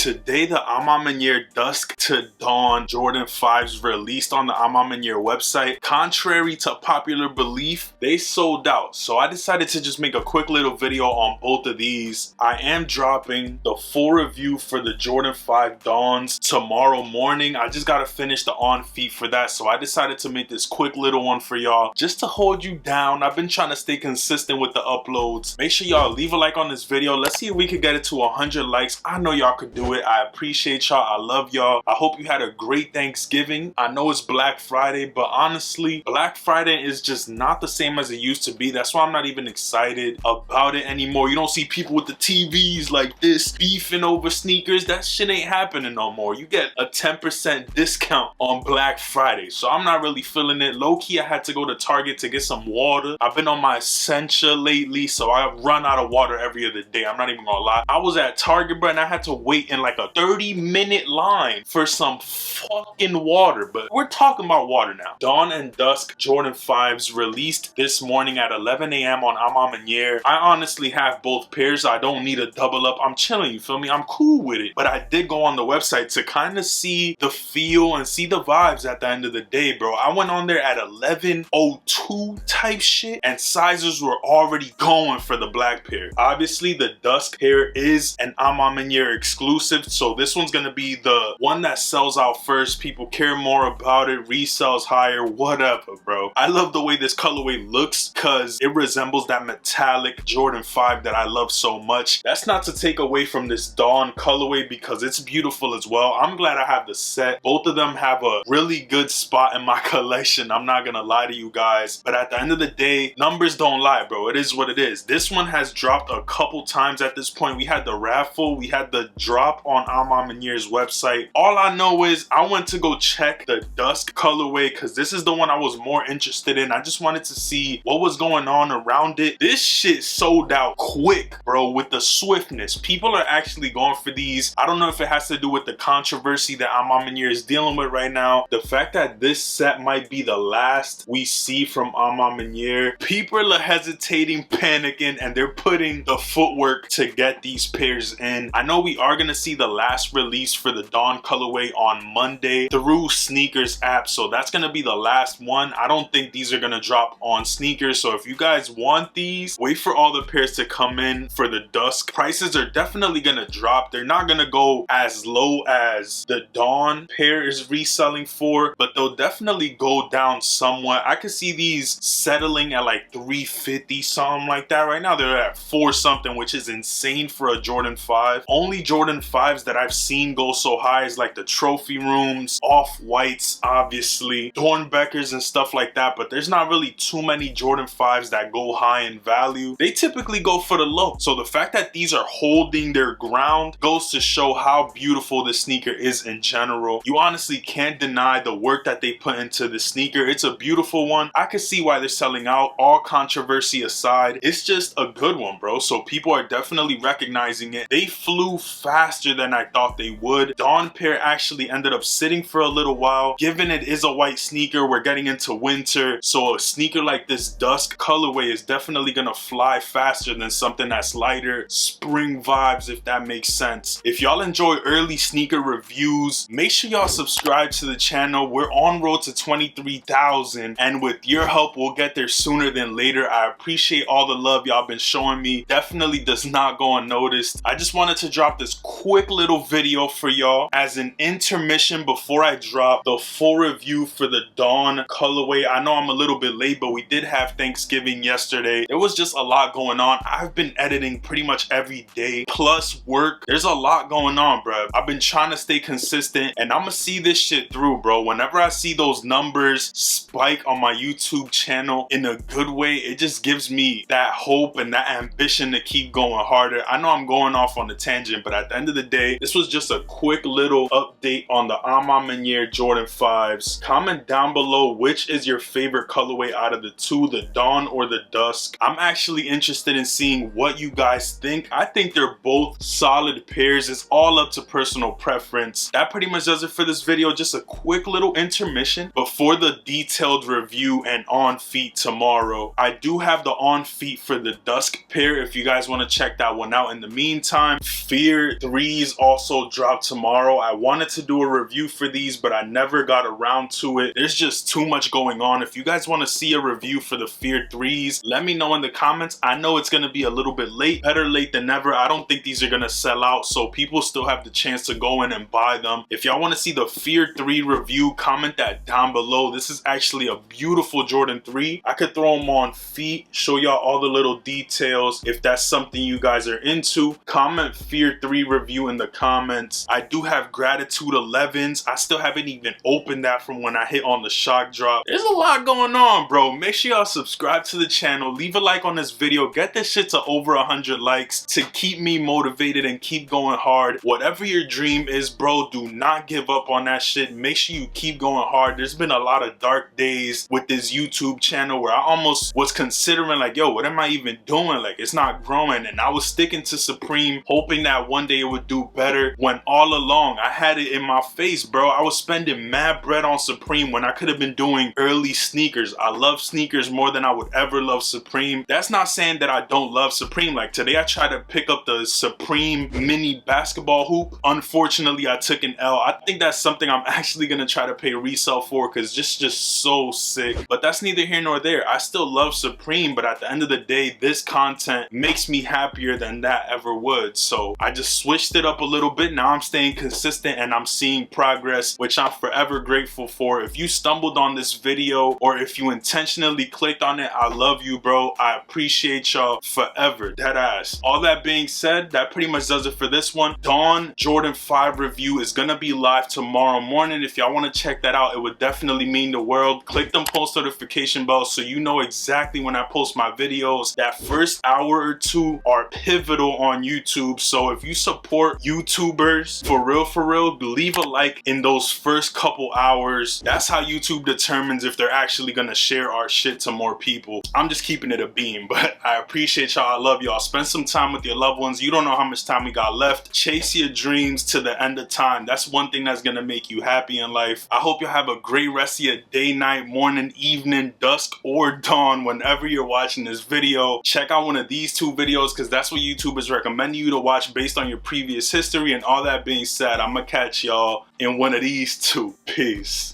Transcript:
Today, the Maniere DUSK to Dawn Jordan 5s released on the Maniere website. Contrary to popular belief, they sold out. So I decided to just make a quick little video on both of these. I am dropping the full review for the Jordan 5 Dawns tomorrow morning. I just gotta finish the on feet for that. So I decided to make this quick little one for y'all just to hold you down. I've been trying to stay consistent with the uploads. Make sure y'all leave a like on this video. Let's see if we could get it to 100 likes. I know y'all could do it. I appreciate y'all. I love y'all. I hope you had a great Thanksgiving. I know it's Black Friday, but honestly, Black Friday is just not the same as it used to be. That's why I'm not even excited about it anymore. You don't see people with the TVs like this beefing over sneakers. That shit ain't happening no more. You get a 10% discount on Black Friday. So I'm not really feeling it. Low-key, I had to go to Target to get some water. I've been on my Essentia lately, so I run out of water every other day. I'm not even gonna lie. I was at Target, bro, and I had to wait in like a 30-minute line for some fucking water. But we're talking about water now. Dawn and Dusk Jordan 5s released this morning at 11 a.m. on Maniere. I honestly have both pairs. I don't need a double up. I'm chilling, you feel me? I'm cool with it. But I did go on the website to kind of see the feel and see the vibes at the end of the day, bro. I went on there at 11:02 type shit, and sizes were already going for the black pair. Obviously, the Dusk pair is an Maniere exclusive, so this one's gonna be the one that sells out first. People care more about it, resells higher, whatever, bro. I love the way this colorway looks because it resembles that metallic Jordan 5 that I love so much. That's not to take away from this Dawn colorway because it's beautiful as well. I'm glad I have the set. Both of them have a really good spot in my collection. I'm not gonna lie to you guys, but at the end of the day, numbers don't lie, bro. It is what it is. This one has dropped a couple times at this point. We had the raffle, we had the drop on Maniere's website. All I know is I went to go check the Dusk colorway because this is the one I was more interested in. I just wanted to see what was going on around it. This shit sold out quick, bro, with the swiftness. People are actually going for these. I don't know if it has to do with the controversy that Maniere is dealing with right now. The fact that this set might be the last we see from Maniere, people are hesitating, panicking, and they're putting the footwork to get these pairs in. I know we are gonna see the last release for the Dawn colorway on Monday through Sneakers app, so that's gonna be the last one. I don't think these are gonna drop on Sneakers, so if you guys want these, wait for all the pairs to come in for the Dusk. Prices are definitely gonna drop. They're not gonna go as low as the Dawn pair is reselling for, but they'll definitely go down somewhat. I could see these settling at like 350, something like that. Right now they're at 4 something, which is insane for a Jordan 5. Only Jordan 5s that I've seen go so high is like the Trophy Rooms, Off-Whites, obviously, Dornbeckers and stuff like that, but there's not really too many Jordan 5s that go high in value. They typically go for the low. So the fact that these are holding their ground goes to show how beautiful the sneaker is in general. You honestly can't deny the work that they put into the sneaker. It's a beautiful one. I can see why they're selling out. All controversy aside, it's just a good one, bro. So people are definitely recognizing it. They flew faster than I thought they would. Dawn pair actually ended up sitting for a little while. Given it is a white sneaker, we're getting into winter, so a sneaker like this Dusk colorway is definitely gonna fly faster than something that's lighter. Spring vibes, if that makes sense. If y'all enjoy early sneaker reviews, make sure y'all subscribe to the channel. We're on road to 23,000, and with your help, we'll get there sooner than later. I appreciate all the love y'all been showing me. Definitely does not go unnoticed. I just wanted to drop this quick little video for y'all as an intermission before I drop the full review for the Dawn colorway. I know I'm a little bit late, but we did have Thanksgiving yesterday. There was just a lot going on. I've been editing pretty much every day, plus work. There's a lot going on, bro. I've been trying to stay consistent, and I'm gonna see this shit through, bro. Whenever I see those numbers spike on my YouTube channel in a good way, it just gives me that hope and that ambition to keep going harder. I know I'm going off on a tangent, but at the end of the day, this was just a quick little update on the Maniere Jordan 5s. Comment down below which is your favorite colorway out of the two, the Dawn or the Dusk. I'm actually interested in seeing what you guys think. I think they're both solid pairs. It's all up to personal preference. That pretty much does it for this video. Just a quick little intermission before the detailed review and on feet tomorrow. I do have the on feet for the Dusk pair if you guys want to check that one out. In the meantime, Fear 3 these also drop tomorrow. I wanted to do a review for these, but I never got around to it. There's just too much going on. If you guys want to see a review for the Fear 3s, let me know in the comments. I know it's going to be a little bit late. Better late than never. I don't think these are going to sell out, so people still have the chance to go in and buy them. If y'all want to see the Fear 3 review, comment that down below. This is actually a beautiful Jordan 3. I could throw them on feet, show y'all all the little details. If that's something you guys are into, comment Fear 3 review in the comments. I do have Gratitude 11s. I still haven't even opened that from when I hit on the shock drop. There's a lot going on, bro. Make sure y'all subscribe to the channel, leave a like on this video, get this shit to over 100 likes to keep me motivated and keep going hard. Whatever your dream is, bro, do not give up on that shit. Make sure you keep going hard. There's been a lot of dark days with this YouTube channel where I almost was considering like, yo, what am I even doing? Like, it's not growing. And I was sticking to Supreme, hoping that one day it would do better, when all along I had it in my face, bro. I was spending mad bread on Supreme when I could have been doing early sneakers. I love sneakers more than I would ever love Supreme. That's not saying that I don't love Supreme. Like today I tried to pick up the Supreme mini basketball hoop. Unfortunately, I took an L. I think that's something I'm actually gonna try to pay resale for because it's just so sick. But that's neither here nor there. I still love Supreme, but at the end of the day, this content makes me happier than that ever would. So I just switched it up a little bit. Now I'm staying consistent and I'm seeing progress, which I'm forever grateful for. If you stumbled on this video or if you intentionally clicked on it, I love you, bro. I appreciate y'all forever, dead ass. All that being said, that pretty much does it for this one. Dawn Jordan 5 review is gonna be live tomorrow morning. If y'all want to check that out, it would definitely mean the world. Click them post notification bells so you know exactly when I post my videos. That first hour or two are pivotal on YouTube, so if you support YouTubers for real, leave a like in those first couple hours. That's how YouTube determines if they're actually gonna share our shit to more people. I'm just keeping it a beam, but I appreciate y'all. I love y'all. Spend some time with your loved ones. You don't know how much time we got left. Chase your dreams to the end of time. That's one thing that's gonna make you happy in life. I hope you have a great rest of your day, night, morning, evening, dusk, or dawn whenever you're watching this video. Check out one of these two videos because that's what YouTube is recommending you to watch based on your previous history. And all that being said, I'm gonna catch y'all in one of these two. Peace.